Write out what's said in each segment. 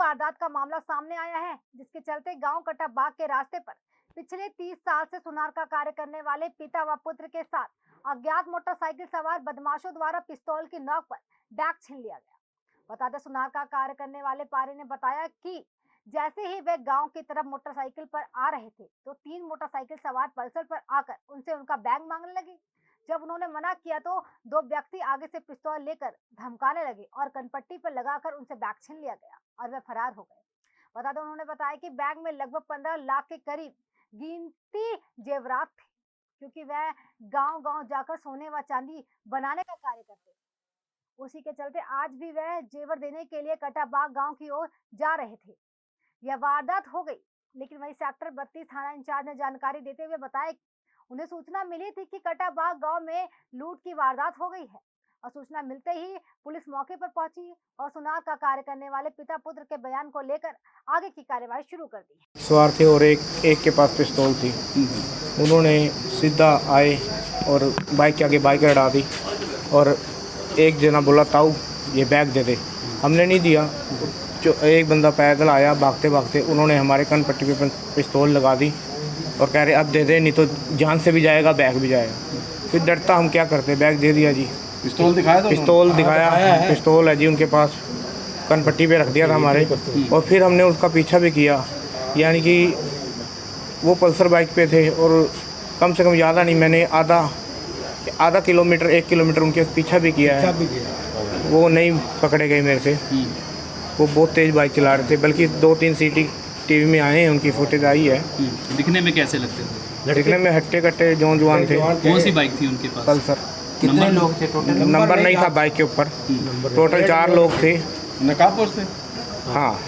वारदात का मामला सामने आया है, जिसके चलते गांव कटाबाग के रास्ते पर पिछले 30 साल से सुनार का कार्य करने वाले पिता व पुत्र के साथ अज्ञात मोटरसाइकिल सवार बदमाशों द्वारा पिस्तौल की नोक पर बैग छीन लिया गया। बता दें, सुनार का कार्य करने वाले पारी ने बताया कि जैसे ही वे गांव की तरफ मोटरसाइकिल पर आ रहे थे तो 3 मोटरसाइकिल सवार पल्सर पर आकर उनसे उनका बैग मांगने लगे। जब उन्होंने मना किया तो 2 व्यक्ति आगे से पिस्तौल लेकर धमकाने लगे और कनपट्टी पर लगाकर उनसे बैग छीन लिया गया और वे फरार हो गए। बता दें, उन्होंने बताया कि बैग में लगभग 15 लाख के करीब कीमती जेवरात थे, क्योंकि वह गांव-गांव जाकर सोने व चांदी बनाने का कार्य करते थे। उसी के चलते आज भी वह जेवर देने के लिए कटाबाग गांव की ओर जा रहे थे। यह वारदात हो गई, लेकिन वही सेक्टर 32 थाना इंचार्ज ने जानकारी देते हुए बताया उन्हें सूचना मिली थी कि कटाबाग गांव में लूट की वारदात हो गई है और सूचना मिलते ही पुलिस मौके पर पहुंची और सुनार का कार्य करने वाले पिता पुत्र के बयान को लेकर आगे की कार्यवाही शुरू कर दी। सवार थे और एक के पास पिस्तौल थी। उन्होंने सीधा आए और बाइक के आगे बाइक लड़ा दी और एक जना बोला ताऊ ये बैग दे दे। हमने नहीं दिया। जो एक बंदा पैदल आया भागते भागते, उन्होंने हमारे कन पट्टी पे पिस्तौल लगा दी और कह रहे अब दे दे, नहीं तो जान से भी जाएगा बैग भी जाएगा। फिर डरता हम क्या करते, बैग दे दिया जी। पिस्तौल दिखाया था? पिस्तौल दिखाया, पिस्तौल है जी उनके पास, कन पट्टी पे रख दिया था हमारे। और फिर हमने उसका पीछा भी किया, यानी कि वो पल्सर बाइक पे थे और कम से कम ज़्यादा नहीं, मैंने आधा किलोमीटर 1 किलोमीटर उनके पीछा भी किया है। वो नहीं पकड़े गए मेरे से। वो बहुत तेज़ बाइक चला रहे थे, बल्कि 2-3 सीटी टीवी में आए हैं, उनकी फुटेज आई है। दिखने में कैसे लगते थे? दिखने में हट्टे कट्टे जवान थे। कौन सी बाइक थी उनके पास? पल्सर। कितने लोग थे टोटल? नंबर नहीं था बाइक के ऊपर। टोटल 4 लोग थे। नकाबपोश थे? हाँ,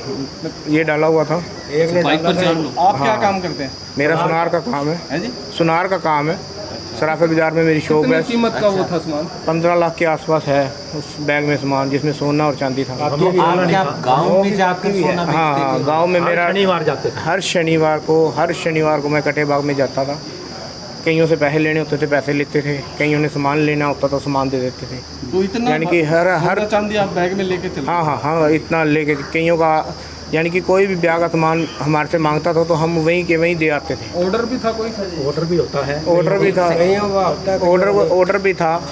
ये डाला हुआ था। बाइक पर 4 लोग। आप क्या काम करते हैं? मेरा सुनार का काम है जी? सुनार का काम है। सराफा बाजार में मेरी शॉप है। कीमत का वो था सामान? 15 लाख के आसपास है उस बैग में सामान, जिसमें सोना और चांदी था। गाँव में जाकर सोना बेचते हाँ, गांव में मेरा शनिवार जाते थे। हर शनिवार को मैं कटेबाग में जाता था। कईयों से पैसे लेने होते थे, पैसे लेते थे। कईयों ने सामान लेना होता तो सामान दे देते थे। तो इतना यानी कि हर चांदी आप बैग में लेके चलते? हाँ, इतना लेके। कईयों का यानी कि कोई भी ब्याह का सामान हमारे से मांगता था तो हम वहीं के वहीं दे आते थे। ऑर्डर भी था कोई? ऑर्डर भी होता है। ऑर्डर भी था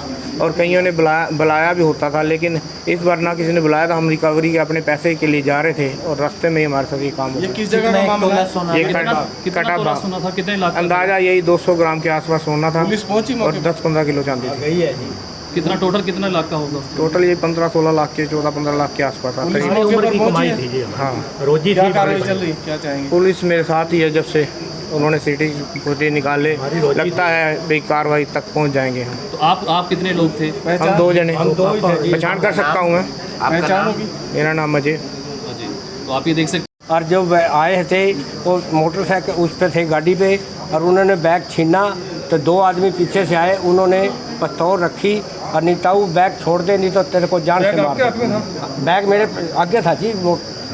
और कईयों ने बुलाया भी होता था, लेकिन इस बार ना किसी ने बुलाया था। हम रिकवरी के अपने पैसे के लिए जा रहे थे और रास्ते में ही हमारे साथ ये काम हुआ। ये किस जगह का मामला है? ये कितना सोना था? कितने लाख? अंदाजा यही 200 ग्राम के आसपास सोना था। पुलिस पहुंची और 10-15 किलो चांदी थी। कितना टोटल कितना लाख का होगा? टोटल ये 15-16 लाख के 14-15 लाख के आसपास था। उम्र की कमाई थी जी। हाँ, रोजी क्या कार्रवाई चल रही? क्या चाहेंगे? पुलिस मेरे साथ ही है। जब से उन्होंने सीटी फुटेज निकाले, लगता है भाई कार्रवाई तक पहुंच जाएंगे हम। तो आप कितने लोग थे? हम 2 जने। पहचान कर सकता हूँ मैं। पहचानोगी? मेरा नाम अजय। तो आप ये देख सकते। और जब आए थे वो मोटरसाइकिल उस पे थे गाड़ी पे और उन्होंने बैग छीना तो 2 आदमी पीछे से आए, उन्होंने पिस्तौल रखी और नहीं ताऊ बैग छोड़ दे, नहीं तो तेरे को जान से मार दे। बैग मेरे आगे था जी।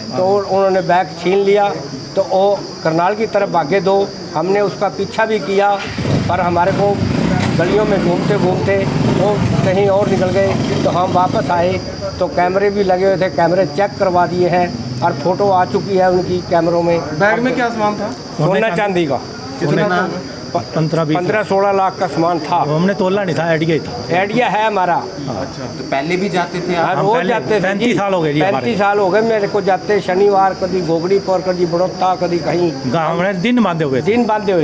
तो उन्होंने बैग छीन लिया तो वो करनाल की तरफ भागे 2। हमने उसका पीछा भी किया पर हमारे को गलियों में घूमते घूमते वो कहीं और निकल गए। तो हम वापस आए तो कैमरे भी लगे हुए थे, कैमरे चेक करवा दिए हैं और फोटो आ चुकी है उनकी कैमरों में। बैग में क्या सामान था? सोना चांदी का। कितना? 15-16 लाख का सामान था। हमने तोला नहीं था, आइडिया ही था। आइडिया है हमारा। अच्छा, तो पहले भी जाते थे आप? रोज जाते थे। 35 साल हो गए जी। 35 साल हो गए मेरे को जाते। शनिवार कभी गोगड़ी पर, कभी बड़ौता, कभी कहीं। गाँव में दिन बांधे हुए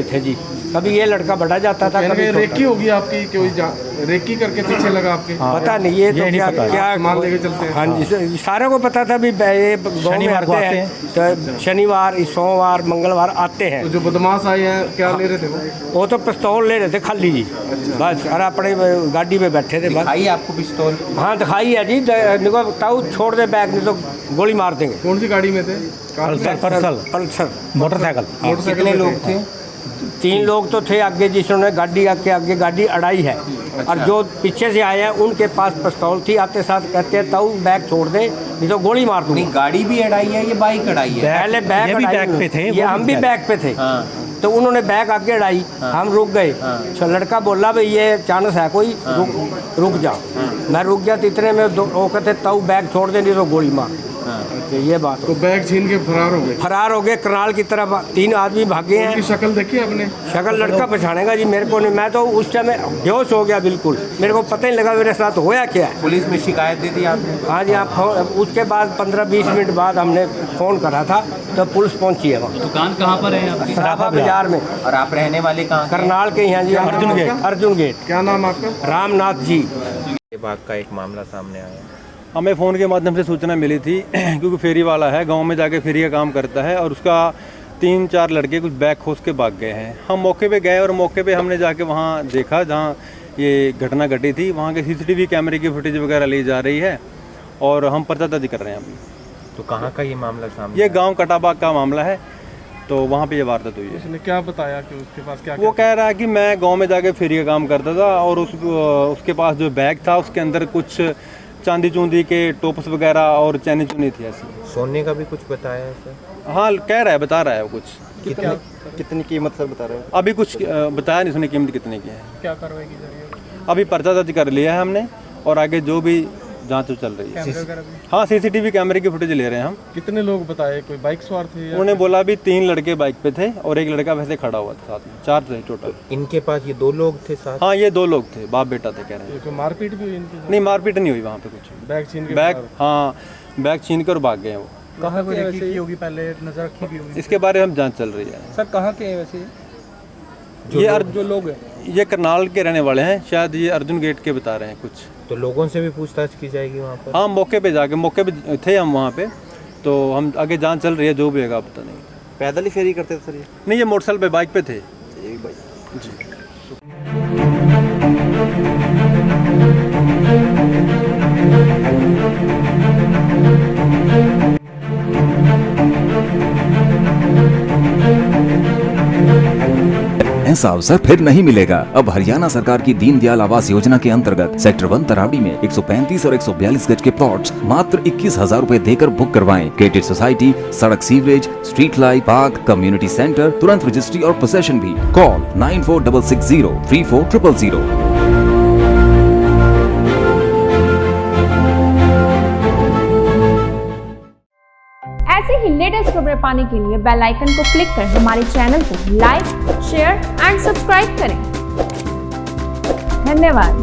थे जी। कभी ये लड़का बढ़ा जाता था, कभी रेकी होगी आपकी। कोई रेकी करके पीछे लगा आपके? पता नहीं। ये तो क्या माल लेके चलते हैं? हाँ जी, सारे को पता था भी ये शनिवार को आते हैं। तो शनिवार, सोमवार, मंगलवार आते हैं। तो जो बदमाश आए हैं क्या ले रहे थे वो तो पिस्तौल ले रहे थे खाली जी। बस और अपने गाड़ी में बैठे थे। दिखाई आपको पिस्तौल? हाँ दिखाई है जी। निको ताऊ छोड़ दे बैग, नहीं तो गोली मार देंगे। कौन सी गाड़ी में थे? Pulsar motorcycle. कितने लोग थे? 3 लोग तो थे आगे, जिन्होंने गाड़ी आगे गाड़ी अड़ाई है। और जो पीछे से आए हैं उनके पास पिस्तौल थी। आते साथ कहते हैं ताऊ बैग छोड़ दे, नहीं तो गोली मार दूंगा। गाड़ी भी अड़ाई है, ये बाइक अड़ाई है? पहले बैग पे थे। ये हम भी बैग पे थे। तो उन्होंने बैग आगे अड़ाई। हम रुक गए। तो लड़का बोला भाई ये चांस है कोई, रुक जा। मैं रुक गया तो इतने में वो कहते ताऊ बैग छोड़ दे, नहीं तो गोली मार। सकते, ये बात। तो बैग छीन के फरार हो गए। फरार हो गए करनाल की तरफ, 3 आदमी भागे हैं। उनकी शक्ल देखी आपने? शक्ल लड़का पहचानेगा जी, मेरे को नहीं, मैं तो उस टाइम बेहोश हो गया बिल्कुल, मेरे को पता ही लगा मेरे साथ होया क्या है। पुलिस में शिकायत दे दी आपने? हाँ जी, आप उसके बाद 15-20 मिनट बाद हमने फ़ोन करा था तो पुलिस पहुंची है वहाँ। दुकान कहाँ पर है आपकी? सराफा बाजार में। और आप रहने वाले कहाँ? करनाल के यहाँ जी, अर्जुन गेट। क्या नाम आपका? रामनाथ जी। ये बाग का एक मामला सामने आया। हमें फ़ोन के माध्यम से सूचना मिली थी क्योंकि फेरी वाला है, गांव में जाके फेरी का काम करता है और उसका 3-4 लड़के कुछ बैग खोस के भाग गए हैं। हम मौके पे गए और मौके पे हमने जाके वहाँ देखा जहाँ ये घटना घटी थी, वहाँ के CCTV कैमरे की फुटेज वगैरह ली जा रही है और हम पर्चा दर्ज कर रहे हैं अभी। तो कहाँ का ये मामला सामने? ये गाँव कटाबाग का मामला है, तो वहाँ पे ये वारदात हुई है। उसने क्या बताया कि उसके पास क्या? वो कह रहा है कि मैं गांव में जाके फेरी का काम करता था और उसके पास जो बैग था उसके अंदर कुछ चांदी चूंदी के टोप्स वगैरह और चैनी चुनी थी ऐसी। सोने का भी कुछ बताया है सर? हाँ, कह रहा है, बता रहा है वो कुछ। कितनी कीमत सर बता रहे हो? अभी कुछ बताया नहीं उसने कीमत कितने की है। क्या कार्रवाई की जा रही है? अभी पर्चा दर्ज कर लिया है हमने और आगे जो भी जांच चल रही है। हाँ, CCTV कैमरे की फुटेज ले रहे हैं हम। कितने लोग बताए? कोई बाइक सवार थे? उन्होंने बोला अभी 3 लड़के बाइक पे थे और एक लड़का वैसे खड़ा हुआ था साथ में, 4 थे टोटल। इनके पास ये 2 लोग थे साथ? हाँ, ये 2 लोग थे, बाप बेटा थे कह रहे हैं। कोई मारपीट भी हुई इनकी? नहीं, मारपीट नहीं हुई वहाँ पे कुछ। बैग छीन के? बैग, हाँ, बैग छीन कर भाग गए हैं वो। कहाँ कोई रेकी की होगी पहले? नजर रखी की होगी? इसके बारे में जांच चल रही है। सर कहाँ के हैं वैसे जो लोग हैं ये करनाल के रहने वाले हैं, शायद ये अर्जुन गेट के बता रहे हैं कुछ। तो लोगों से भी पूछताछ की जाएगी वहाँ पर? हाँ, मौके पे थे हम वहाँ पे, तो हम आगे जांच चल रही है, जो भी होगा पता नहीं। पैदल ही फेरी करते थे सर ये? नहीं, ये मोटरसाइकिल पे बाइक पे थे। ऐसा अवसर फिर नहीं मिलेगा। अब हरियाणा सरकार की दीनदयाल आवास योजना के अंतर्गत सेक्टर 1 तरावड़ी में 135 और 142 गज के प्लॉट्स मात्र 21,000 रुपए देकर बुक करवाएं। क्रिएटिव सोसाइटी, सड़क, sewerage, street light, park, community centre, तुरंत रजिस्ट्री और पोसेशन भी। कॉल 9466034000। ऐसे ही लेटेस्ट खबरें पाने के लिए बेल आइकन को क्लिक कर हमारे चैनल को लाइक, शेयर एंड सब्सक्राइब करें। धन्यवाद।